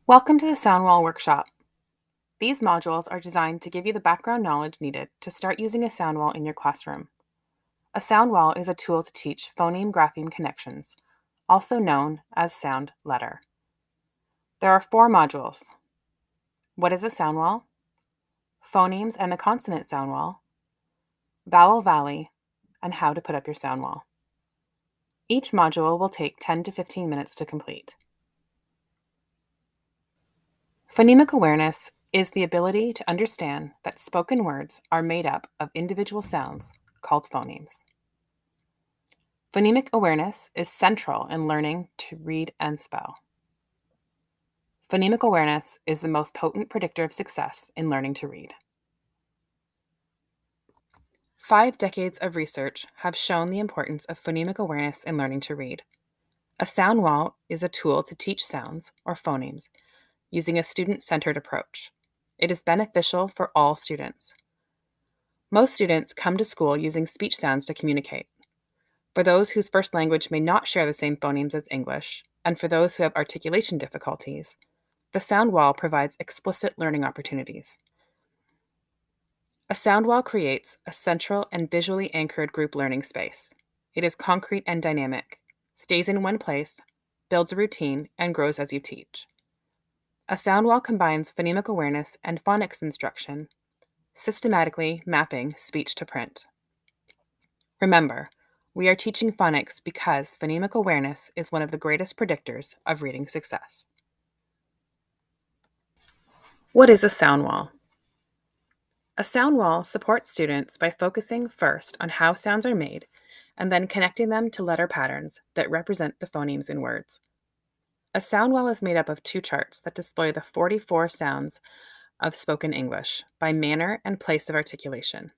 Welcome to the Soundwall workshop. These modules are designed to give you the background knowledge needed to start using a soundwall in your classroom. A soundwall is a tool to teach phoneme-grapheme connections, also known as sound letter. There are 4 modules. What is a soundwall? Phonemes and the consonant soundwall, vowel valley, and how to put up your soundwall. Each module will take 10 to 15 minutes to complete. Phonemic awareness is the ability to understand that spoken words are made up of individual sounds called phonemes. Phonemic awareness is central in learning to read and spell. Phonemic awareness is the most potent predictor of success in learning to read. 5 decades of research have shown the importance of phonemic awareness in learning to read. A sound wall is a tool to teach sounds, or phonemes, using a student-centered approach. It is beneficial for all students. Most students come to school using speech sounds to communicate. For those whose first language may not share the same phonemes as English, and for those who have articulation difficulties, the sound wall provides explicit learning opportunities. A sound wall creates a central and visually anchored group learning space. It is concrete and dynamic, stays in one place, builds a routine, and grows as you teach. A sound wall combines phonemic awareness and phonics instruction, systematically mapping speech to print. Remember, we are teaching phonics because phonemic awareness is one of the greatest predictors of reading success. What is a sound wall? A sound wall supports students by focusing first on how sounds are made and then connecting them to letter patterns that represent the phonemes in words. A sound wall is made up of 2 charts that display the 44 sounds of spoken English by manner and place of articulation.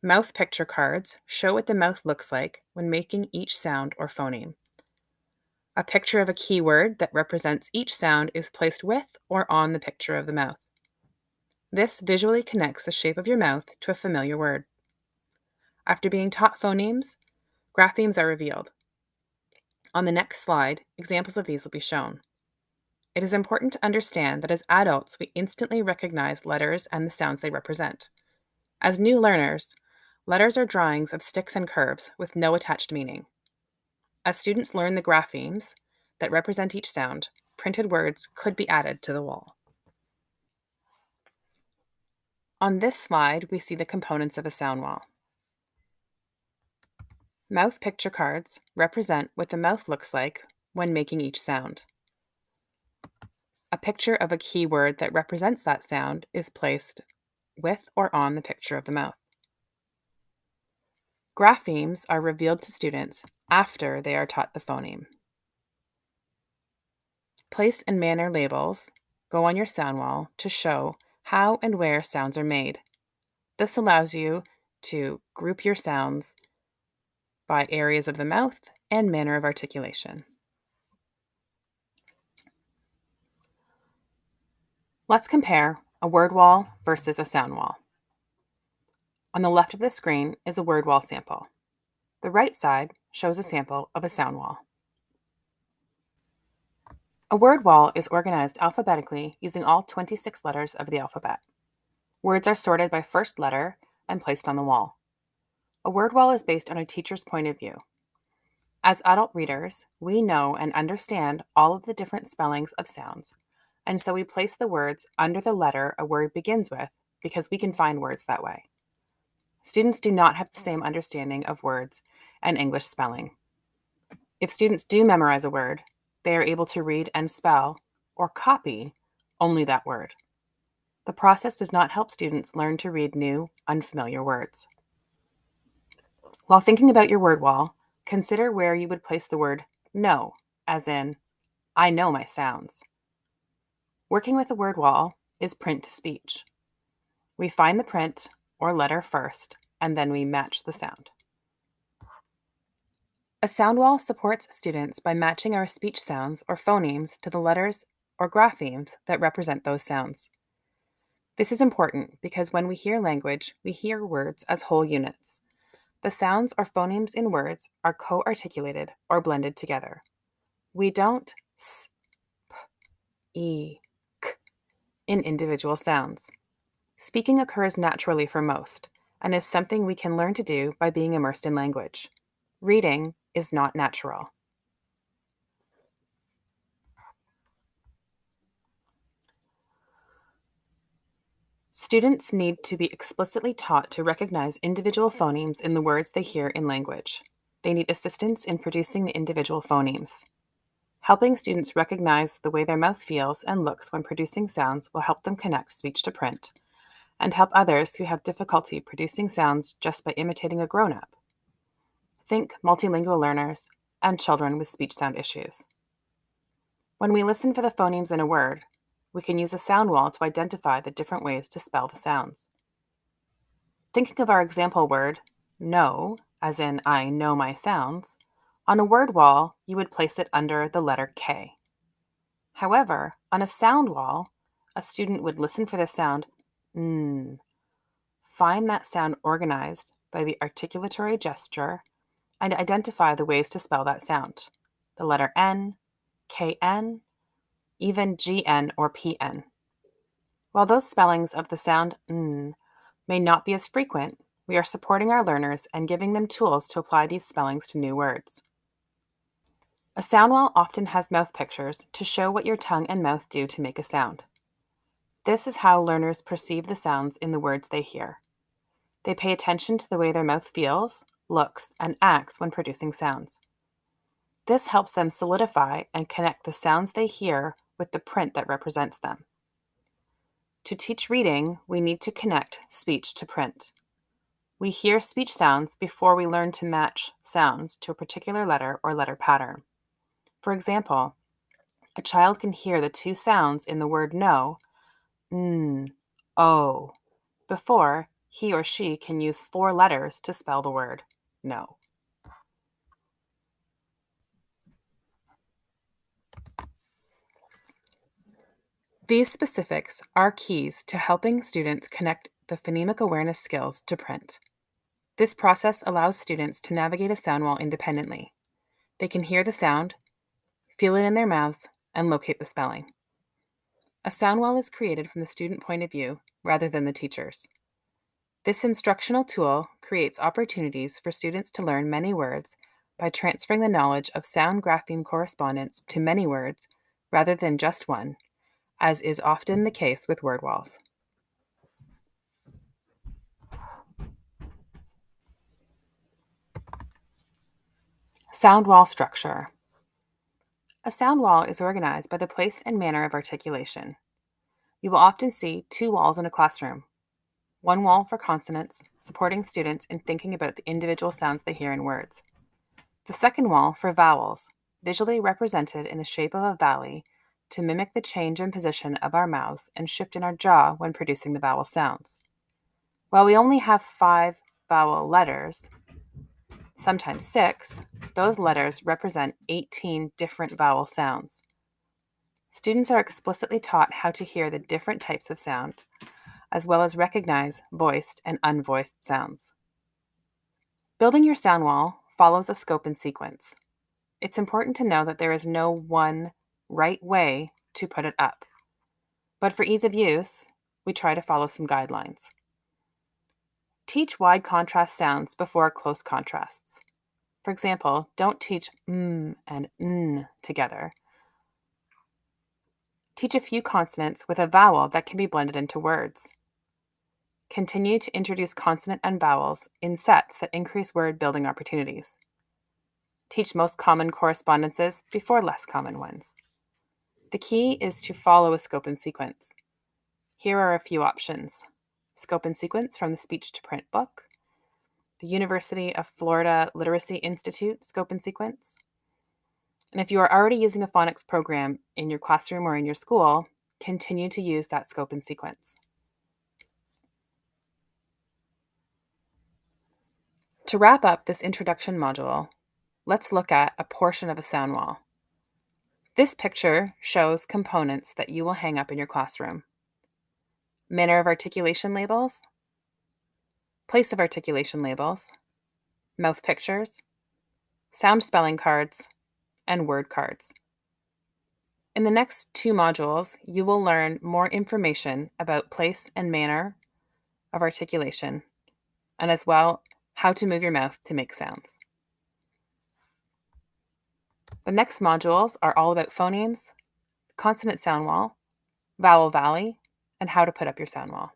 Mouth picture cards show what the mouth looks like when making each sound or phoneme. A picture of a keyword that represents each sound is placed with or on the picture of the mouth. This visually connects the shape of your mouth to a familiar word. After being taught phonemes, graphemes are revealed. On the next slide, examples of these will be shown. It is important to understand that as adults, we instantly recognize letters and the sounds they represent. As new learners, letters are drawings of sticks and curves with no attached meaning. As students learn the graphemes that represent each sound, printed words could be added to the wall. On this slide, we see the components of a sound wall. Mouth picture cards represent what the mouth looks like when making each sound. A picture of a keyword that represents that sound is placed with or on the picture of the mouth. Graphemes are revealed to students after they are taught the phoneme. Place and manner labels go on your sound wall to show how and where sounds are made. This allows you to group your sounds by areas of the mouth and manner of articulation. Let's compare a word wall versus a sound wall. On the left of the screen is a word wall sample. The right side shows a sample of a sound wall. A word wall is organized alphabetically using all 26 letters of the alphabet. Words are sorted by first letter and placed on the wall. A word wall is based on a teacher's point of view. As adult readers, we know and understand all of the different spellings of sounds, and so we place the words under the letter a word begins with because we can find words that way. Students do not have the same understanding of words and English spelling. If students do memorize a word, they are able to read and spell or copy only that word. The process does not help students learn to read new, unfamiliar words. While thinking about your word wall, consider where you would place the word know, as in, I know my sounds. Working with a word wall is print to speech. We find the print or letter first, and then we match the sound. A sound wall supports students by matching our speech sounds or phonemes to the letters or graphemes that represent those sounds. This is important because when we hear language, we hear words as whole units. The sounds or phonemes in words are co-articulated or blended together. We don't s, p, e, k in individual sounds. Speaking occurs naturally for most and is something we can learn to do by being immersed in language. Reading is not natural. Students need to be explicitly taught to recognize individual phonemes in the words they hear in language. They need assistance in producing the individual phonemes. Helping students recognize the way their mouth feels and looks when producing sounds will help them connect speech to print and help others who have difficulty producing sounds just by imitating a grown-up. Think multilingual learners and children with speech sound issues. When we listen for the phonemes in a word, we can use a sound wall to identify the different ways to spell the sounds. Thinking of our example word, know, as in I know my sounds, on a word wall, you would place it under the letter K. However, on a sound wall, a student would listen for the sound n, find that sound organized by the articulatory gesture, and identify the ways to spell that sound. The letter N, KN, even GN or PN. While those spellings of the sound n may not be as frequent, we are supporting our learners and giving them tools to apply these spellings to new words. A sound wall often has mouth pictures to show what your tongue and mouth do to make a sound. This is how learners perceive the sounds in the words they hear. They pay attention to the way their mouth feels, looks, and acts when producing sounds. This helps them solidify and connect the sounds they hear with the print that represents them. To teach reading, we need to connect speech to print. We hear speech sounds before we learn to match sounds to a particular letter or letter pattern. For example, a child can hear the two sounds in the word no, n, o, before he or she can use 4 letters to spell the word no. These specifics are keys to helping students connect the phonemic awareness skills to print. This process allows students to navigate a sound wall independently. They can hear the sound, feel it in their mouths, and locate the spelling. A sound wall is created from the student point of view rather than the teacher's. This instructional tool creates opportunities for students to learn many words by transferring the knowledge of sound grapheme correspondence to many words rather than just one, as is often the case with word walls. Sound wall structure. A sound wall is organized by the place and manner of articulation. You will often see 2 walls in a classroom. One wall for consonants, supporting students in thinking about the individual sounds they hear in words. The second wall for vowels, visually represented in the shape of a valley to mimic the change in position of our mouths and shift in our jaw when producing the vowel sounds. While we only have 5 vowel letters, sometimes 6, those letters represent 18 different vowel sounds. Students are explicitly taught how to hear the different types of sound, as well as recognize voiced and unvoiced sounds. Building your sound wall follows a scope and sequence. It's important to know that there is no one right way to put it up. But for ease of use, we try to follow some guidelines. Teach wide contrast sounds before close contrasts. For example, don't teach and n together. Teach a few consonants with a vowel that can be blended into words. Continue to introduce consonant and vowels in sets that increase word building opportunities. Teach most common correspondences before less common ones. The key is to follow a scope and sequence. Here are a few options. Scope and sequence from the Speech to Print book, the University of Florida Literacy Institute scope and sequence. And if you are already using a phonics program in your classroom or in your school, continue to use that scope and sequence. To wrap up this introduction module, let's look at a portion of a sound wall. This picture shows components that you will hang up in your classroom. Manner of articulation labels, place of articulation labels, mouth pictures, sound spelling cards, and word cards. In the next two modules, you will learn more information about place and manner of articulation, and as well how to move your mouth to make sounds. The next modules are all about phonemes, consonant sound wall, vowel valley, and how to put up your sound wall.